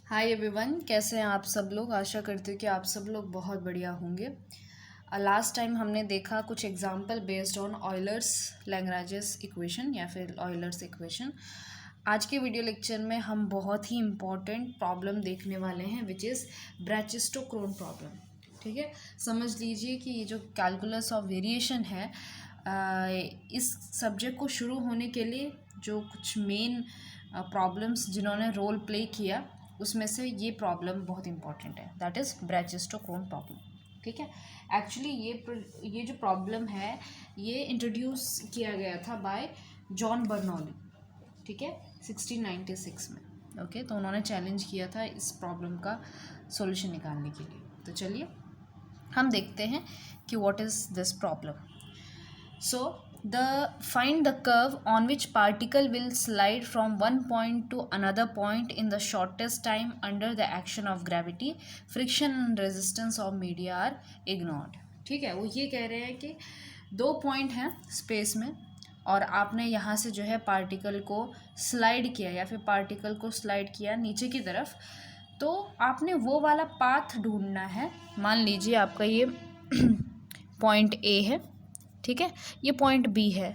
Hi everyone, कैसे हैं आप सब लोग। आशा करती हूँ कि आप सब लोग बहुत बढ़िया होंगे। लास्ट टाइम हमने देखा कुछ example based on Euler's Lagrange's equation या फिर ऑयलर्स इक्वेशन। आज के वीडियो लेक्चर में हम बहुत ही इम्पॉर्टेंट प्रॉब्लम देखने वाले हैं विच इज़ ब्रैचिस्टोक्रोन प्रॉब्लम। ठीक है, समझ लीजिए कि ये जो कैलकुलस ऑफ वेरिएशन है, इस सब्जेक्ट को शुरू होने के लिए जो कुछ मेन प्रॉब्लम्स जिन्होंने रोल प्ले किया उसमें से ये प्रॉब्लम बहुत इंपॉर्टेंट है, दैट इज़ ब्रैचिस्टोक्रोन प्रॉब्लम। ठीक है, एक्चुअली ये जो प्रॉब्लम है ये इंट्रोड्यूस किया गया था बाय जॉन बर्नौली। ठीक है, 1696 में। ओके, तो उन्होंने चैलेंज किया था इस प्रॉब्लम का सॉल्यूशन निकालने के लिए। तो चलिए हम देखते हैं कि what is this problem. So find the curve on which particle will slide from one point to another point in the shortest time under the action of gravity. Friction and resistance of media are ignored. ठीक है, वो ये कह रहे हैं कि दो point हैं स्पेस में और आपने यहाँ से जो है पार्टिकल को स्लाइड किया या फिर पार्टिकल को स्लाइड किया नीचे की तरफ, तो आपने वो वाला पाथ ढूंढना है। मान लीजिए आपका ये पॉइंट ए है, ठीक है, ये पॉइंट बी है,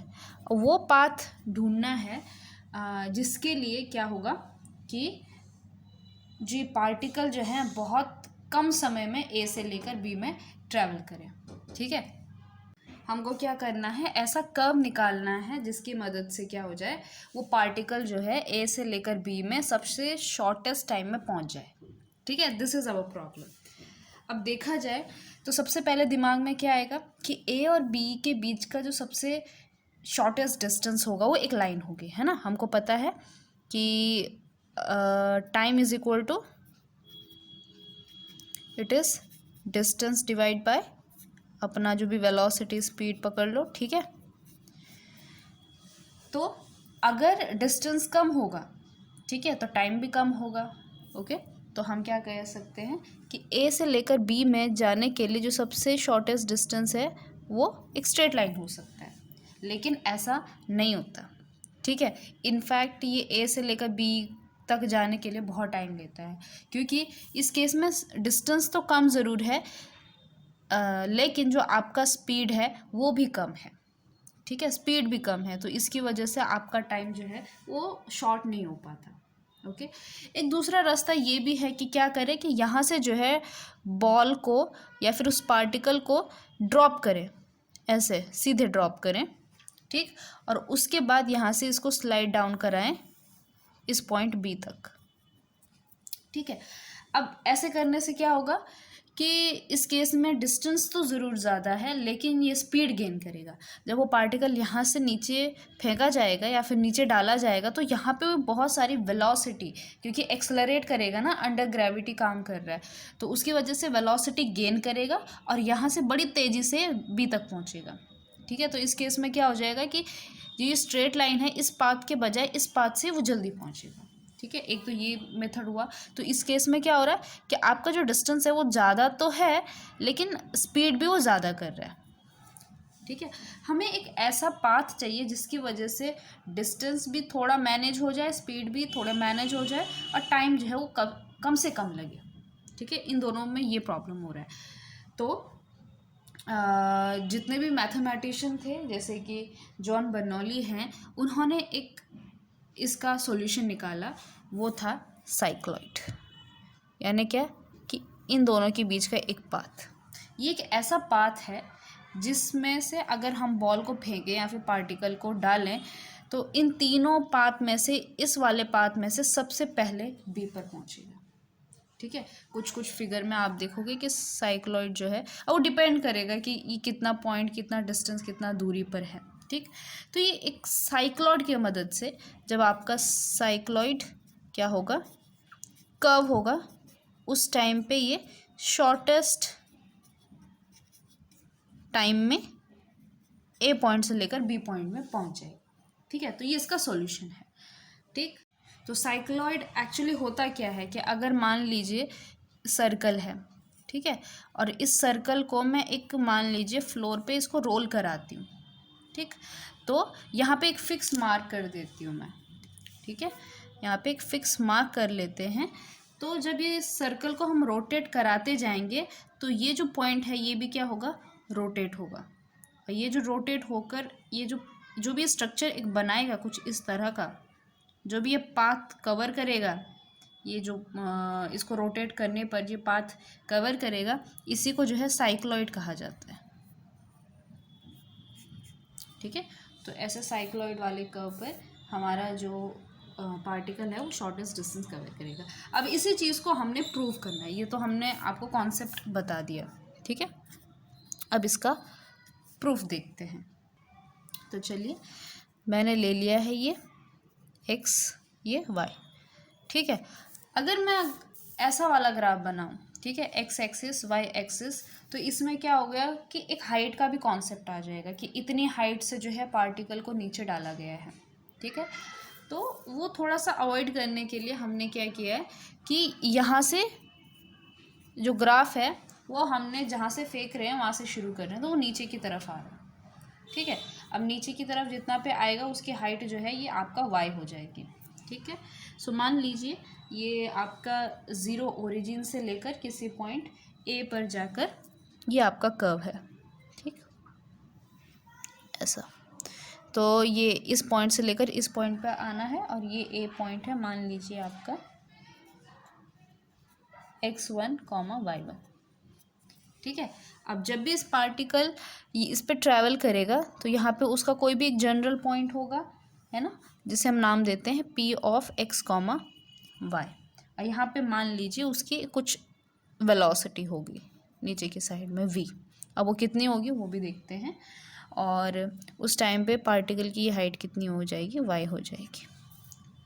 वो पाथ ढूंढना है जिसके लिए क्या होगा कि जी पार्टिकल जो है बहुत कम समय में ए से लेकर बी में ट्रैवल करे। ठीक है, हमको क्या करना है, ऐसा कर्व निकालना है जिसकी मदद से क्या हो जाए, वो पार्टिकल जो है ए से लेकर बी में सबसे शॉर्टेस्ट टाइम में पहुंच जाए। ठीक है, दिस इज़ अवर प्रॉब्लम। अब देखा जाए तो सबसे पहले दिमाग में क्या आएगा कि ए और बी के बीच का जो सबसे शॉर्टेस्ट डिस्टेंस होगा वो एक लाइन होगी, है ना। हमको पता है कि time is equal to it is distance divide by अपना जो भी वेलोसिटी स्पीड पकड़ लो। ठीक है, तो अगर डिस्टेंस कम होगा, ठीक है, तो टाइम भी कम होगा। ओके, तो हम क्या कह सकते हैं कि ए से लेकर बी में जाने के लिए जो सबसे शॉर्टेस्ट डिस्टेंस है वो एक स्ट्रेट लाइन हो सकता है, लेकिन ऐसा नहीं होता। ठीक है, इनफैक्ट ये ए से लेकर बी तक जाने के लिए बहुत टाइम लेता है, क्योंकि इस केस में डिस्टेंस तो कम ज़रूर है लेकिन जो आपका स्पीड है वो भी कम है। ठीक है, स्पीड भी कम है, तो इसकी वजह से आपका टाइम जो है वो शॉर्ट नहीं हो पाता। ओके, एक दूसरा रास्ता ये भी है कि क्या करें कि यहाँ से जो है बॉल को या फिर उस पार्टिकल को ड्रॉप करें, ऐसे सीधे ड्रॉप करें। ठीक, और उसके बाद यहाँ से इसको स्लाइड डाउन कराएं इस पॉइंट बी तक। ठीक है, अब ऐसे करने से क्या होगा कि इस केस में डिस्टेंस तो ज़रूर ज़्यादा है लेकिन ये स्पीड गेन करेगा। जब वो पार्टिकल यहाँ से नीचे फेंका जाएगा या फिर नीचे डाला जाएगा तो यहाँ पे बहुत सारी वेलोसिटी, क्योंकि एक्सेलरेट करेगा ना, अंडर ग्रेविटी काम कर रहा है, तो उसकी वजह से वेलोसिटी गेन करेगा और यहाँ से बड़ी तेज़ी से बी तक पहुँचेगा। ठीक है, तो इस केस में क्या हो जाएगा कि ये स्ट्रेट लाइन है, इस पाथ के बजाय इस पाथ से वो जल्दी पहुँचेगा। ठीक है, एक तो ये मेथड हुआ। तो इस केस में क्या हो रहा है कि आपका जो डिस्टेंस है वो ज़्यादा तो है लेकिन स्पीड भी वो ज़्यादा कर रहा है। ठीक है, हमें एक ऐसा पाथ चाहिए जिसकी वजह से डिस्टेंस भी थोड़ा मैनेज हो जाए, स्पीड भी थोड़ा मैनेज हो जाए और टाइम जो है वो कम से कम लगे। ठीक है, इन दोनों में ये प्रॉब्लम हो रहा है। तो जितने भी मैथमेटिशियन थे जैसे कि जॉन बर्नौली हैं, उन्होंने एक इसका सॉल्यूशन निकाला, वो था साइक्लॉइड। यानी क्या कि इन दोनों के बीच का एक पाथ, ये एक ऐसा पाथ है जिसमें से अगर हम बॉल को फेंकें या फिर पार्टिकल को डालें तो इन तीनों पाथ में से इस वाले पाथ में से सबसे पहले बी पर पहुंचेगा। ठीक है, कुछ फिगर में आप देखोगे कि साइक्लॉइड जो है वो डिपेंड करेगा कि ये कितना पॉइंट, कितना डिस्टेंस, कितना दूरी पर है। ठीक, तो ये एक साइक्लॉइड की मदद से जब आपका साइक्लॉइड क्या होगा, कर्व होगा, उस टाइम पे ये शॉर्टेस्ट टाइम में ए पॉइंट से लेकर बी पॉइंट में पहुंच जाएगा। ठीक है, तो ये इसका सॉल्यूशन है। ठीक, तो साइक्लॉइड एक्चुअली होता क्या है कि अगर मान लीजिए सर्कल है, ठीक है, और इस सर्कल को मैं एक मान लीजिए फ्लोर पे इसको रोल कराती हूँ। ठीक, तो यहाँ पे एक फिक्स मार्क कर देती हूँ मैं। ठीक है, यहाँ पे एक फिक्स मार्क कर लेते हैं। तो जब ये सर्कल को हम रोटेट कराते जाएंगे तो ये जो पॉइंट है ये भी क्या होगा, रोटेट होगा। और ये जो रोटेट होकर ये जो भी स्ट्रक्चर एक बनाएगा कुछ इस तरह का, जो भी ये पाथ कवर करेगा, ये जो इसको रोटेट करने पर ये पाथ कवर करेगा, इसी को जो है साइक्लॉइड कहा जाता है। ठीक है, तो ऐसे साइक्लॉइड वाले कर्व पर हमारा जो पार्टिकल है वो शॉर्टेस्ट डिस्टेंस कवर करेगा। अब इसी चीज़ को हमने प्रूव करना है, ये तो हमने आपको कॉन्सेप्ट बता दिया। ठीक है, अब इसका प्रूफ देखते हैं। तो चलिए, मैंने ले लिया है ये x, ये y। ठीक है, अगर मैं ऐसा वाला ग्राफ बनाऊं, ठीक है, x एक्सिस y एक्सिस, तो इसमें क्या हो गया कि एक हाइट का भी कॉन्सेप्ट आ जाएगा कि इतनी हाइट से जो है पार्टिकल को नीचे डाला गया है। ठीक है, तो वो थोड़ा सा अवॉइड करने के लिए हमने क्या किया है कि यहाँ से जो ग्राफ है वो हमने जहाँ से फेंक रहे हैं वहाँ से शुरू कर रहे हैं, तो वो नीचे की तरफ आ रहा है। ठीक है, अब नीचे की तरफ जितना पे आएगा उसकी हाइट जो है ये आपका y हो जाएगी। ठीक है, सो मान लीजिए ये आपका 0 ओरिजिन से लेकर किसी पॉइंट A पर जाकर ये आपका कर्व है। ठीक, ऐसा, तो ये इस पॉइंट से लेकर इस पॉइंट पे आना है और ये A पॉइंट है, मान लीजिए आपका x1, y1। ठीक है, अब जब भी इस पार्टिकल इस पे ट्रैवल करेगा तो यहाँ पे उसका कोई भी एक जनरल पॉइंट होगा, है ना, जिसे हम नाम देते हैं P ऑफ x, y। और यहाँ पे मान लीजिए उसकी कुछ वेलोसिटी होगी नीचे की साइड में v। अब वो कितनी होगी वो भी देखते हैं, और उस टाइम पे पार्टिकल की हाइट कितनी हो जाएगी, y हो जाएगी।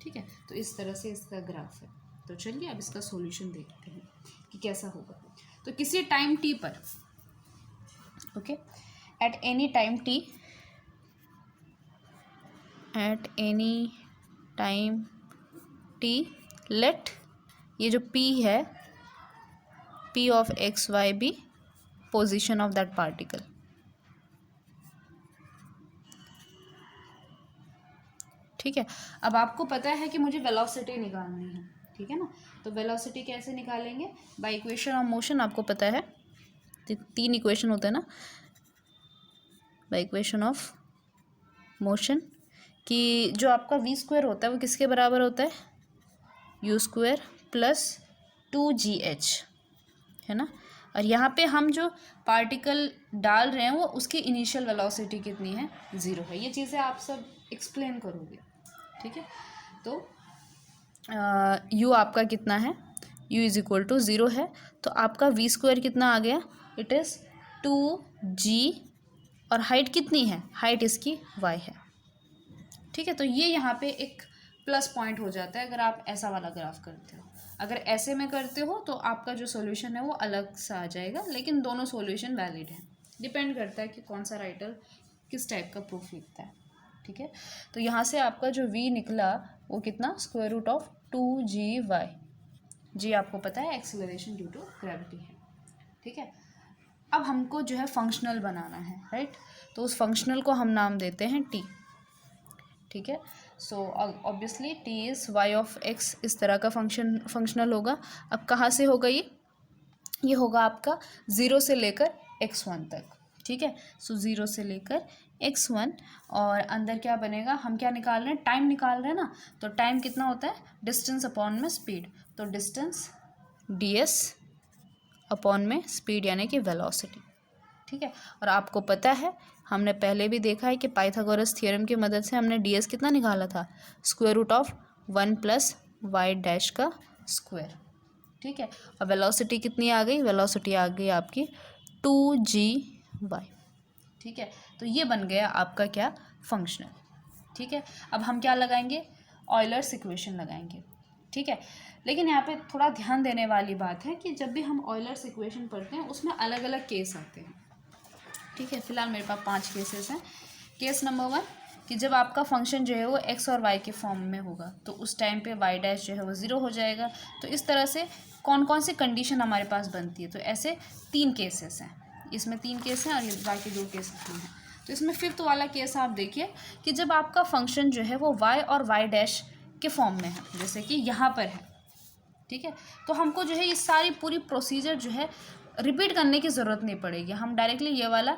ठीक है, तो इस तरह से इसका ग्राफ है। तो चलिए अब इसका सॉल्यूशन देखते हैं कि कैसा होगा। तो किसी टाइम t पर, okay, at any time t, at any time t, let ये जो p है, p of x y be position of that particle. ठीक है, अब आपको पता है कि मुझे वेलोसिटी निकालनी है। ठीक है ना, तो वेलोसिटी कैसे निकालेंगे, बाय इक्वेशन ऑफ मोशन। आपको पता है 3 इक्वेशन होते हैं ना बाय इक्वेशन ऑफ मोशन, कि जो आपका v² होता है वो किसके बराबर होता है, u² प्लस 2gh, है ना। और यहाँ पे हम जो पार्टिकल डाल रहे हैं वो उसकी इनिशियल वेलोसिटी कितनी है, 0 है। ये चीज़ें आप सब एक्सप्लेन करोगे। ठीक है, तो u आपका कितना है, u इज इक्वल टू 0 है, तो आपका v² कितना आ गया, इट इज़ 2g, और हाइट कितनी है, हाइट इसकी y है। ठीक है, तो ये यहाँ पे एक प्लस पॉइंट हो जाता है अगर आप ऐसा वाला ग्राफ करते हो। अगर ऐसे में करते हो तो आपका जो सॉल्यूशन है वो अलग सा आ जाएगा, लेकिन दोनों सॉल्यूशन वैलिड हैं। डिपेंड करता है कि कौन सा राइटर किस टाइप का प्रूफ लिखता है। ठीक है, तो यहाँ से आपका जो v निकला वो कितना, √ऑफ 2gy। जी आपको पता है एक्सीलरेशन ड्यू टू ग्रेविटी है। ठीक है, अब हमको जो है फंक्शनल बनाना है, राइट, तो उस फंक्शनल को हम नाम देते हैं t। ठीक है, so obviously t is y of x, इस तरह का फंक्शनल होगा। अब कहाँ से होगा ये होगा आपका 0 से लेकर x1 तक। ठीक है, सो 0 से लेकर x1, और अंदर क्या बनेगा, हम क्या निकाल रहे हैं, टाइम निकाल रहे हैं ना, तो टाइम कितना होता है, डिस्टेंस अपॉन में स्पीड, तो डिस्टेंस ds अपॉन में स्पीड यानी कि वेलोसिटी। ठीक है, और आपको पता है हमने पहले भी देखा है कि पाइथागोरस थ्योरम की मदद से हमने ds कितना निकाला था, √ऑफ 1 + y' का स्क्वायर। ठीक है, और वेलोसिटी कितनी आ गई, वेलोसिटी आ गई आपकी 2gy। ठीक है, तो ये बन गया आपका क्या, फंक्शनल। ठीक है, अब हम क्या लगाएंगे, ऑयलर्स इक्वेशन लगाएंगे। ठीक है, लेकिन यहाँ पे थोड़ा ध्यान देने वाली बात है कि जब भी हम ऑयलर्स इक्वेशन पढ़ते हैं उसमें अलग अलग केस आते हैं। ठीक है, फिलहाल मेरे पास 5 केसेस हैं। केस नंबर 1 कि जब आपका फंक्शन जो है वो x और y के फॉर्म में होगा तो उस टाइम पे y' जो है वो 0 हो जाएगा। तो इस तरह से कौन कौन सी कंडीशन हमारे पास बनती है, तो ऐसे 3 केसेस हैं, इसमें 3 केस हैं और ये बाकी 2 केसेस नहीं हैं। तो इसमें 5th वाला केस आप देखिए कि जब आपका फंक्शन जो है वो y और y' के फॉर्म में है, जैसे कि यहाँ पर है, ठीक है। तो हमको जो है ये सारी पूरी प्रोसीजर जो है रिपीट करने की ज़रूरत नहीं पड़ेगी, हम डायरेक्टली ये वाला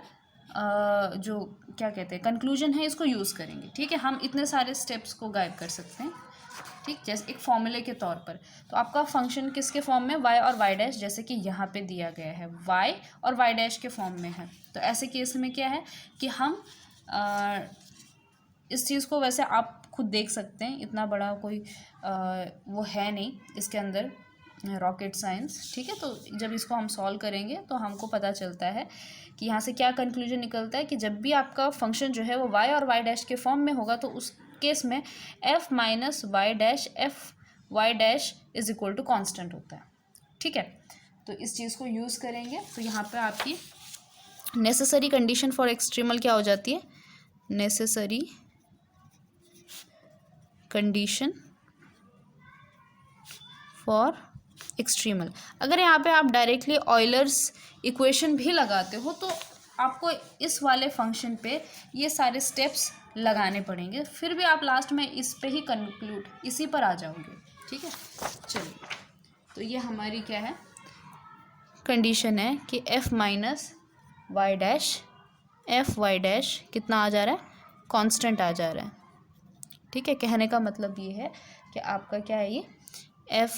जो क्या कहते हैं कंक्लूजन है इसको यूज़ करेंगे। ठीक है, हम इतने सारे स्टेप्स को गायब कर सकते हैं। ठीक, जैसे एक फॉर्मूले के तौर पर, तो आपका फंक्शन किसके फॉर्म में, y और y डैश, जैसे कि यहाँ पे दिया गया है y और y डैश के फॉर्म में है। तो ऐसे केस में क्या है कि हम इस चीज़ को, वैसे आप खुद देख सकते हैं, इतना बड़ा कोई वो है नहीं इसके अंदर रॉकेट साइंस। ठीक है, तो जब इसको हम सॉल्व करेंगे तो हमको पता चलता है कि यहाँ से क्या कंक्लूजन निकलता है कि जब भी आपका फंक्शन जो है वो y और y डैश के फॉर्म में होगा तो उस केस में f minus y dash f y dash is equal to constant होता है। ठीक है, तो इस चीज़ को यूज़ करेंगे तो यहाँ पे आपकी नेसेसरी कंडीशन फॉर एक्सट्रीमल क्या हो जाती है, नेसेसरी कंडीशन फॉर एक्सट्रीमल। अगर यहाँ पे आप डायरेक्टली ऑयलर्स इक्वेशन भी लगाते हो तो आपको इस वाले फंक्शन पे ये सारे स्टेप्स लगाने पड़ेंगे, फिर भी आप लास्ट में इस पे ही कंक्लूड, इसी पर आ जाओगे। ठीक है, चलिए, तो ये हमारी क्या है कंडीशन है कि f minus y dash f y dash कितना आ जा रहा है, कांस्टेंट आ जा रहा है। ठीक है, कहने का मतलब ये है कि आपका क्या है, ये f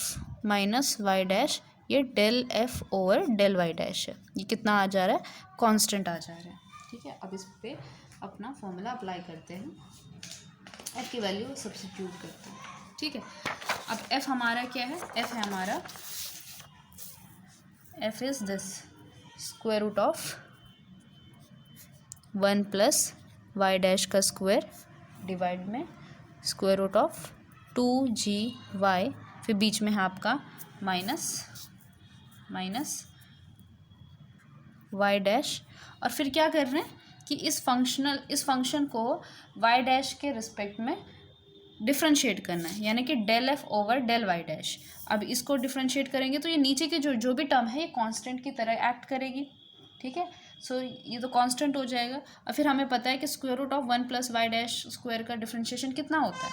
माइनस वाई डैश, ये del f over del y dash है, ये कितना आ जा रहा है, कांस्टेंट आ जा रहा है। ठीक है, अब इस पे अपना फॉर्मूला अप्लाई करते हैं, f की वैल्यू सब्स्टिट्यूट करते हैं। ठीक है, अब f हमारा क्या है, f है हमारा, f is this square root of 1 plus Y dash का स्क्वायर डिवाइड में स्क्वायर रूट ऑफ 2g(y), फिर बीच में है आपका माइनस वाई डैश, और फिर क्या कर रहे हैं कि इस फंक्शन को वाई डैश के रिस्पेक्ट में डिफ्रेंशिएट करना है, यानी कि del f over del y dash. अब इसको डिफ्रेंशिएट करेंगे तो ये नीचे की जो भी टर्म है ये कांस्टेंट की तरह एक्ट करेगी। ठीक है, सो ये तो कांस्टेंट हो जाएगा। और फिर हमें पता है कि square root of 1 plus Y dash square का डिफ्रेंशिएशन कितना होता है,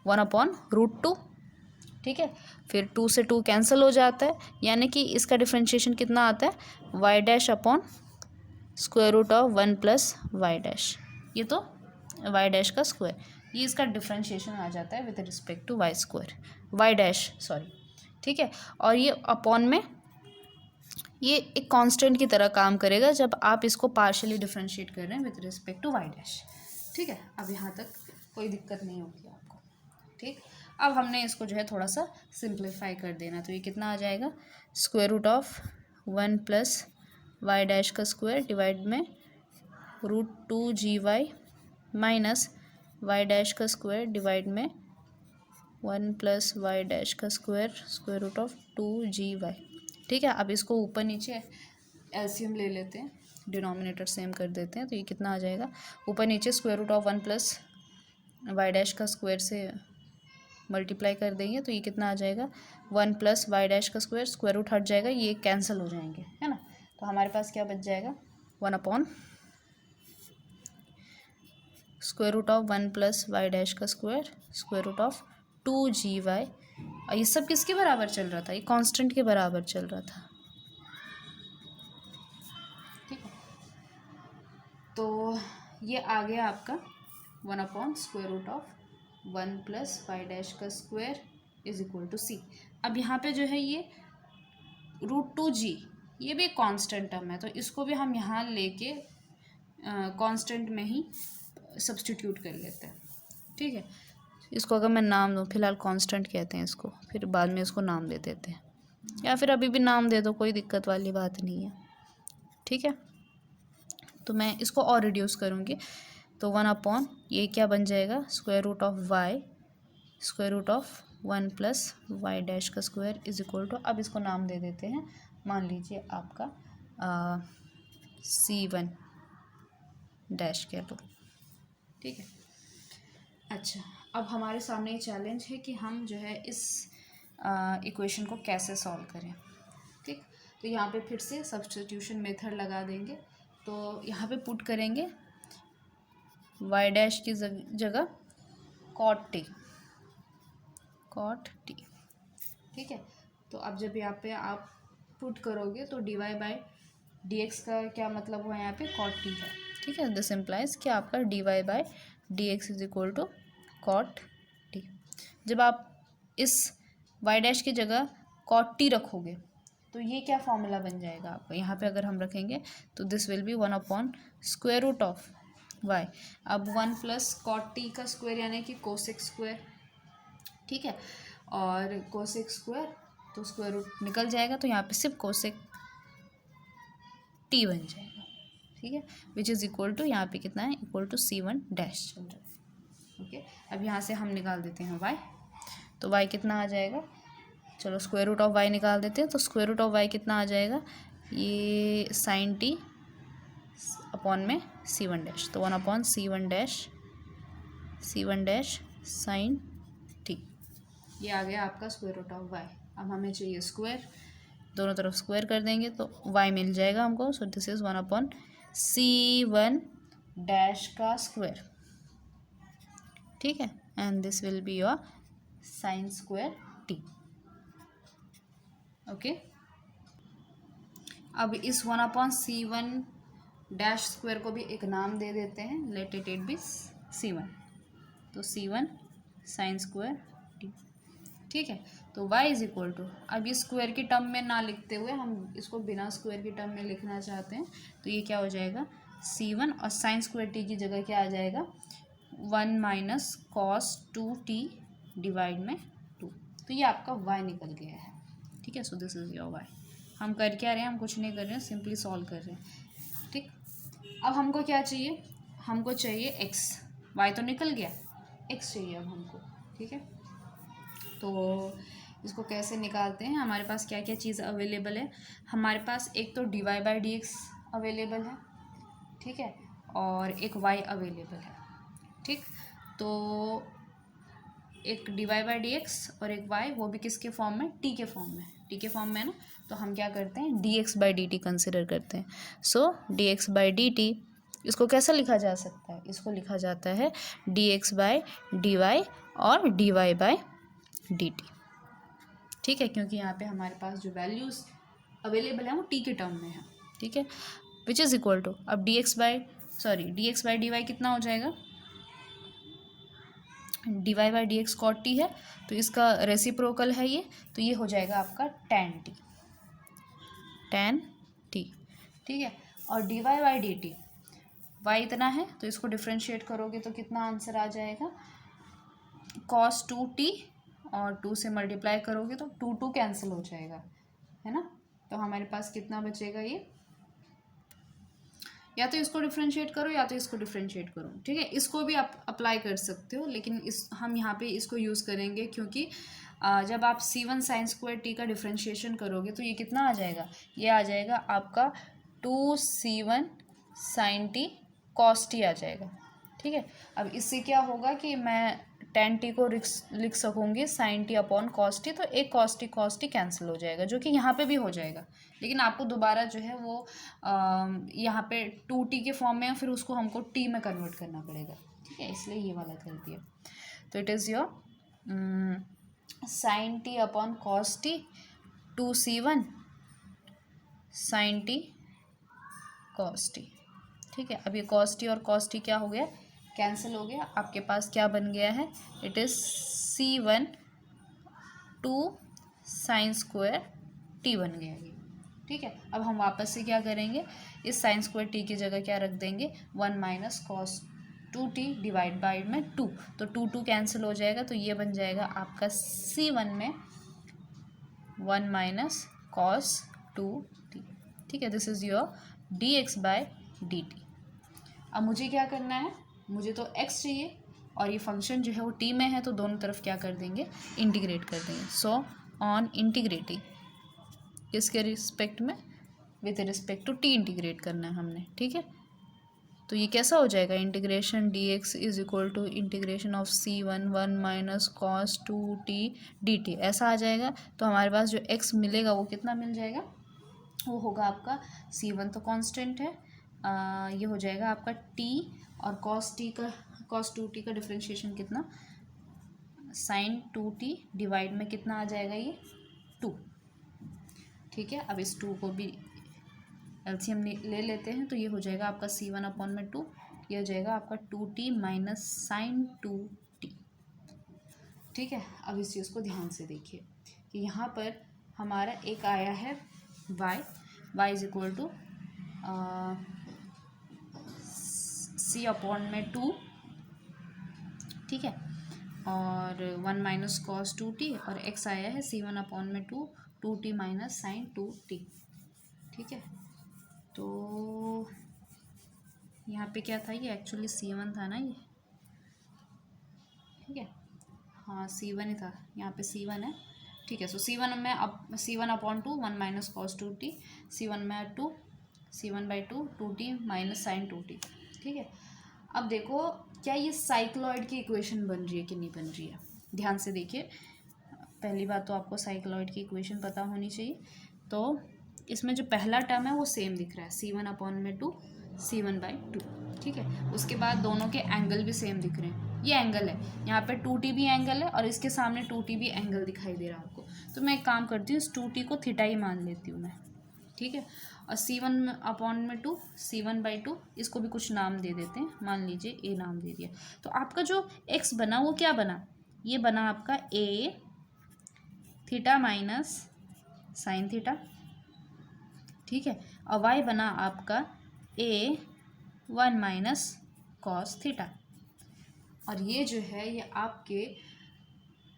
1/√2। ठीक है, फिर 2 से 2 कैंसिल हो जाता है, यानी कि इसका डिफ्रेंशिएशन कितना आता है, y dash upon square root of 1 plus Y dash, ये तो वाई डैश का स्क्वायर, ये इसका डिफ्रेंशिएशन आ जाता है with respect to y square, y dash sorry. ठीक है, और ये अपॉन में ये एक कांस्टेंट की तरह काम करेगा जब आप इसको पार्शियली डिफ्रेंशिएट कर रहे हैं with respect to y dash. ठीक है, अब यहाँ तक कोई दिक्कत नहीं होगी आपको। ठीक, अब हमने इसको जो है थोड़ा सा सिंप्लीफाई कर देना, तो ये कितना आ जाएगा, square root of 1 plus Y dash का स्क्वायर डिवाइड में √2g(y) माइनस वाई डैश का स्क्वायर डिवाइड में 1 प्लस वाई डैश का square square root of 2g(y). ठीक है, अब इसको ऊपर नीचे एलसीएम ले लेते हैं, डिनोमिनेटर सेम कर देते हैं, तो ये कितना आ जाएगा, ऊपर नीचे square root of 1 plus Y dash का स्क्वायर से मल्टीप्लाई कर देंगे तो ये कितना आ जाएगा, 1 प्लस वाई डैश का स्क्वायर, स्क्वायर रूट हट जाएगा, ये कैंसिल हो जाएंगे, है ना। तो हमारे पास क्या बच जाएगा, 1 upon square root of 1 plus Y dash का square square root of 2g(y), और ये सब किसके बराबर चल रहा था, ये कांस्टेंट के बराबर चल रहा था। ठीक है, तो ये आ गया आपका 1 upon square root of 1 plus Y dash का square is equal to c। अब यहाँ पे जो है ये √2g, ये भी एक कांस्टेंट टर्म है, तो इसको भी हम यहाँ लेके कांस्टेंट में ही सब्स्टिट्यूट कर लेते हैं। ठीक है, इसको अगर मैं नाम दूँ, फिलहाल कांस्टेंट कहते हैं इसको, फिर बाद में इसको नाम दे देते हैं, या फिर अभी भी नाम दे दो, कोई दिक्कत वाली बात नहीं है। ठीक है, तो मैं इसको और रिड्यूस करूँगी, तो 1 अपॉन ये क्या बन जाएगा, square root of y square root of 1 plus Y dash का स्क्वायर इज इक्वल टू, अब इसको नाम दे देते हैं, मान लीजिए आपका C1 डैश कह लो। ठीक है, अच्छा, अब हमारे सामने ये चैलेंज है कि हम जो है इस इक्वेशन को कैसे सॉल्व करें। ठीक, तो यहाँ पे फिर से सब्स्टिट्यूशन मेथड लगा देंगे, तो यहाँ पे पुट करेंगे वाई डैश की जगह cot t। ठीक है, तो अब जब यहाँ पे आप पुट करोगे तो dy बाई dx का क्या मतलब हुआ यहाँ पे cot t है, ठीक है। दिस इम्प्लाइज कि आपका dy by dx is equal to cot t। जब आप इस y डैश की जगह cot t रखोगे तो ये क्या फॉर्मूला बन जाएगा आपका, यहाँ पे अगर हम रखेंगे तो this will be 1 square root of y। अब 1 प्लस cot t का स्क्वायर यानी कि कोसेक स्क्वायर, ठीक है। और कोसेक स्क्वायर तो स्क्वायर रूट निकल जाएगा, तो यहाँ पे सिर्फ कोसेक टी बन जाएगा, ठीक है। विच इज़ इक्वल टू यहाँ पे कितना है, इक्वल टू c1 डैश चल रहा है, ओके। अब यहाँ से हम निकाल देते हैं y, तो y कितना आ जाएगा, चलो स्क्वायर रूट ऑफ y निकाल देते हैं। तो स्क्वायर रूट ऑफ y कितना आ जाएगा, ये साइन टी अपॉन में c1 डैश, तो 1/c1 डैश साइन टी, ये आ गया आपका स्क्वायर रूट ऑफ y। अब हमें चाहिए स्क्वायर, दोनों तरफ स्क्वायर कर देंगे तो y मिल जाएगा हमको। So this is 1/c1 dash का स्क्वायर, ठीक है। And this will be your sine square T, okay. अब इस 1/c1 डैश स्क्वायर को भी एक नाम दे देते हैं, लेट इट बी c1, तो c1 साइन स्क्वायर टी, ठीक है। तो y इज इक्वल टू, अब ये स्क्वायर की टर्म में ना लिखते हुए हम इसको बिना स्क्वायर की टर्म में लिखना चाहते हैं, तो ये क्या हो जाएगा c1 और साइन स्क्वायर टी की जगह क्या आ जाएगा 1 माइनस कॉस 2t डिवाइड में 2, तो ये आपका y निकल गया है, ठीक है। So this is your y। हम कर क्या रहे हैं, हम कुछ नहीं कर रहे हैं, सिंपली सॉल्व कर रहे हैं, ठीक। अब हमको क्या चाहिए, हमको चाहिए x, y तो निकल गया, x चाहिए अब हमको, ठीक है। तो इसको कैसे निकालते हैं, हमारे पास क्या क्या चीज़ अवेलेबल है, हमारे पास एक तो dy by d x available है, ठीक है, और एक y अवेलेबल है, ठीक। तो एक dy बाई डी एक्स और एक y, वो भी किसके फॉर्म में, t के फॉर्म में, t के फॉर्म में है ना। तो हम क्या करते हैं dx by D T consider करते हैं। सो dx बाई डी टी, इसको कैसे लिखा जा सकता है, इसको लिखा जाता है dx बाई डी वाई और dy बाई डी टी, ठीक है, क्योंकि यहाँ पे हमारे पास जो वैल्यूज़ अवेलेबल है वो t के टर्म में है, ठीक है। विच इज़ इक्वल टू, अब dx बाई डी वाई कितना हो जाएगा, dy by d x cot t है, तो इसका रेसिप्रोकल है ये, तो ये हो जाएगा आपका tan टी, ठीक है। और dy by D T, y इतना है तो इसको डिफ्रेंशिएट करोगे तो कितना आंसर आ जाएगा, cos 2t, और 2 से मल्टीप्लाई करोगे तो 2 कैंसिल हो जाएगा, है ना। तो हमारे पास कितना बचेगा, ये या तो इसको डिफ्रेंशिएट करो या तो इसको डिफ्रेंशिएट करो, ठीक है। इसको भी आप अप्लाई कर सकते हो, लेकिन हम यहाँ पे इसको यूज़ करेंगे क्योंकि जब आप c1 साइन स्क्वायर टी का डिफ्रेंशिएशन करोगे तो ये कितना आ जाएगा, ये आ जाएगा आपका 2c1 sine T cos T आ जाएगा, ठीक है। अब इससे क्या होगा कि मैं टेन टी को लिख सकूँगी sine T upon cos T, तो एक कॉस टी कैंसिल हो जाएगा, जो कि यहाँ पे भी हो जाएगा, लेकिन आपको दोबारा जो है वो यहाँ पे 2t के फॉर्म में, फिर उसको हमको t में कन्वर्ट करना पड़ेगा, ठीक है, इसलिए ये वाला कर दिया। तो it is your sine T upon cos t 2c1 sine T cos t, ठीक है। अब ये कॉस टी और कॉस टी क्या हो गया, कैंसिल हो गया, आपके पास क्या बन गया है, it is c1 2 sine square T बन गया ये, ठीक है। अब हम वापस से क्या करेंगे, इस साइन स्क्वायर टी की जगह क्या रख देंगे 1 minus cos 2t divide by में 2, तो 2 कैंसिल हो जाएगा, तो ये बन जाएगा आपका c1 में 1 माइनस कॉस 2t, ठीक है। This is your dx by D T. अब मुझे क्या करना है, मुझे तो x चाहिए और ये फंक्शन जो है वो t में है, तो दोनों तरफ क्या कर देंगे, इंटीग्रेट कर देंगे। सो ऑन इंटीग्रेटिंग, किसके रिस्पेक्ट में, with respect to t integrate करना है हमने, ठीक है। तो ये कैसा हो जाएगा, integration dx is equal to integration of c1 1 minus cos 2t dt, ऐसा आ जाएगा। तो हमारे पास जो x मिलेगा वो कितना मिल जाएगा, वो होगा आपका c1 तो कांस्टेंट है, ये हो जाएगा आपका t, और cos 2t का डिफ्रेंशिएशन कितना, साइन 2t डिवाइड में कितना आ जाएगा, ये 2, ठीक है, अब इस 2 को भी एलसीएम ले लेते हैं, तो ये हो जाएगा आपका C1/2, ये हो जाएगा आपका 2t माइनस साइन 2t। ठीक है, अब इस चीज़ को ध्यान से देखिए कि यहाँ पर हमारा एक आया है y is equal to C/2, ठीक है, और 1 माइनस कॉस 2t, और x आया है C1/2 2t minus sign 2t। ठीक है, तो यहाँ पे क्या था, ये एक्चुअली C1 था ना ये, ठीक है, हाँ C1 ही था, यहाँ पे C1 है। ठीक है, सो C1 में अब C1/2 1 minus cos 2t, C1/2 2t minus sign 2t। ठीक है, अब देखो क्या ये साइक्लॉइड की इक्वेशन बन रही है कि नहीं बन रही है, ध्यान से देखिए। पहली बात तो आपको साइक्लॉइड की इक्वेशन पता होनी चाहिए। तो इसमें जो पहला टर्म है वो सेम दिख रहा है, C1/2 C1/2। ठीक है, उसके बाद दोनों के एंगल भी सेम दिख रहे हैं, ये एंगल है, यहाँ पे 2t भी एंगल है और इसके सामने 2t भी एंगल दिखाई दे रहा है आपको। तो मैं एक काम करती हूँ, इस 2t को थीटा ही मान लेती हूँ मैं। ठीक है, और C1/2 C1/2 इसको भी कुछ नाम दे देते हैं, मान लीजिए a नाम दे दिया। तो आपका जो x बना वो क्या बना, ये बना आपका a theta minus sine theta. ठीक है, और y बना आपका a 1 माइनस कॉस थीटा। और ये जो है ये आपके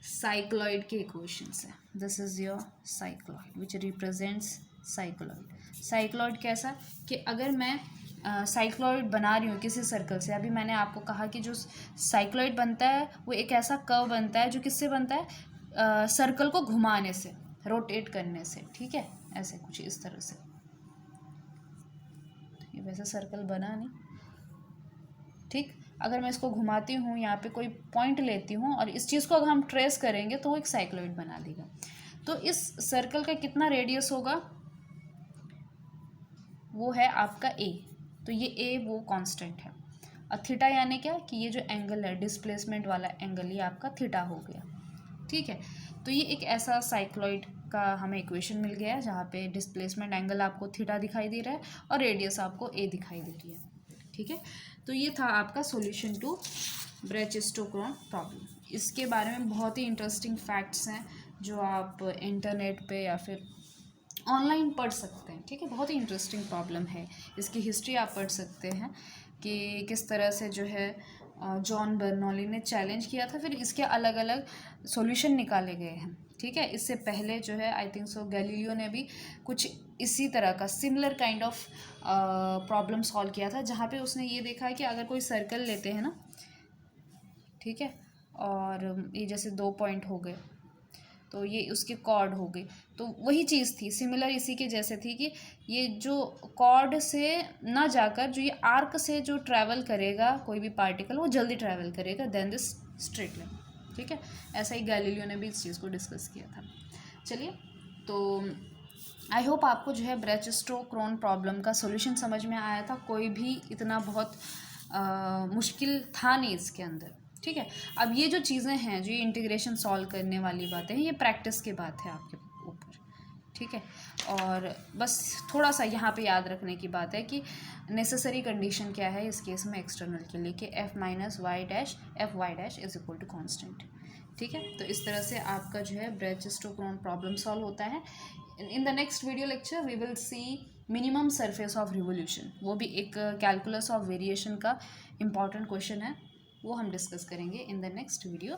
साइक्लॉइड के इक्वेशंस है। This is your cycloid which represents cycloid. Cycloid कैसा कि अगर मैं साइक्लॉइड बना रही हूँ किसी सर्कल से, अभी मैंने आपको कहा कि जो साइक्लॉइड बनता है वो एक ऐसा कर्व बनता है जो किससे बनता है, सर्कल को घुमाने से, रोटेट करने से। ठीक है, ऐसे कुछ इस तरह से। ये वैसे सर्कल बना नहीं, ठीक, अगर मैं इसको घुमाती हूँ, यहाँ पे कोई पॉइंट लेती हूँ और इस चीज़ को अगर हम ट्रेस करेंगे तो वो एक साइक्लॉइड बना देगा। तो इस सर्कल का कितना रेडियस होगा, वो है आपका a। तो ये a वो कांस्टेंट है, और थीटा यानी क्या कि ये जो एंगल है डिस्प्लेसमेंट वाला एंगल, ये आपका थीटा हो गया। ठीक है, तो ये एक ऐसा साइक्लॉइड का हमें इक्वेशन मिल गया है जहाँ पे डिस्प्लेसमेंट एंगल आपको थीटा दिखाई दे रहा है और रेडियस आपको a दिखाई दे रही है। ठीक है, तो ये था आपका सॉल्यूशन टू ब्रेच-स्टोक्स प्रॉब्लम। इसके बारे में बहुत ही इंटरेस्टिंग फैक्ट्स हैं जो आप इंटरनेट पे या फिर ऑनलाइन पढ़ सकते हैं। ठीक है, बहुत ही इंटरेस्टिंग प्रॉब्लम है, इसकी हिस्ट्री आप पढ़ सकते हैं कि किस तरह से जो है जॉन बर्नौली ने चैलेंज किया था, फिर इसके अलग अलग सॉल्यूशन निकाले गए हैं। ठीक है, इससे पहले जो है आई थिंक सो गैलीलियो ने भी कुछ इसी तरह का similar kind of problem solve किया था, जहाँ पे उसने ये देखा है कि अगर कोई सर्कल लेते हैं ना, ठीक है, और ये जैसे 2 पॉइंट हो गए तो ये उसके कॉर्ड हो गई, तो वही चीज़ थी, सिमिलर इसी के जैसे थी कि ये जो कॉर्ड से ना जाकर जो ये आर्क से जो ट्रैवल करेगा कोई भी पार्टिकल, वो जल्दी ट्रैवल करेगा देन दिस स्ट्रेट लाइन। ठीक है, ऐसा ही गैलीलियो ने भी इस चीज़ को डिस्कस किया था। चलिए, तो आई होप आपको जो है ब्रेच-स्टोक्स प्रॉब्लम का सॉल्यूशन समझ में आया था। कोई भी इतना बहुत मुश्किल था नहीं इसके अंदर। ठीक है, अब ये जो चीज़ें हैं, जो ये इंटीग्रेशन सॉल्व करने वाली बातें हैं, ये प्रैक्टिस की बात है आपके ऊपर। ठीक है, और बस थोड़ा सा यहाँ पे याद रखने की बात है कि नेसेसरी कंडीशन क्या है इस केस में एक्सटर्नल के लिए, कि f minus y dash f y dash is equal to constant. ठीक है, तो इस तरह से आपका जो है ब्रेच-स्टोक्स प्रॉब्लम सॉल्व होता है। In the next video lecture we will see minimum surface of revolution, वो भी एक कैलकुलस ऑफ वेरिएशन का इम्पॉर्टेंट क्वेश्चन है, वो हम डिस्कस करेंगे इन द नेक्स्ट वीडियो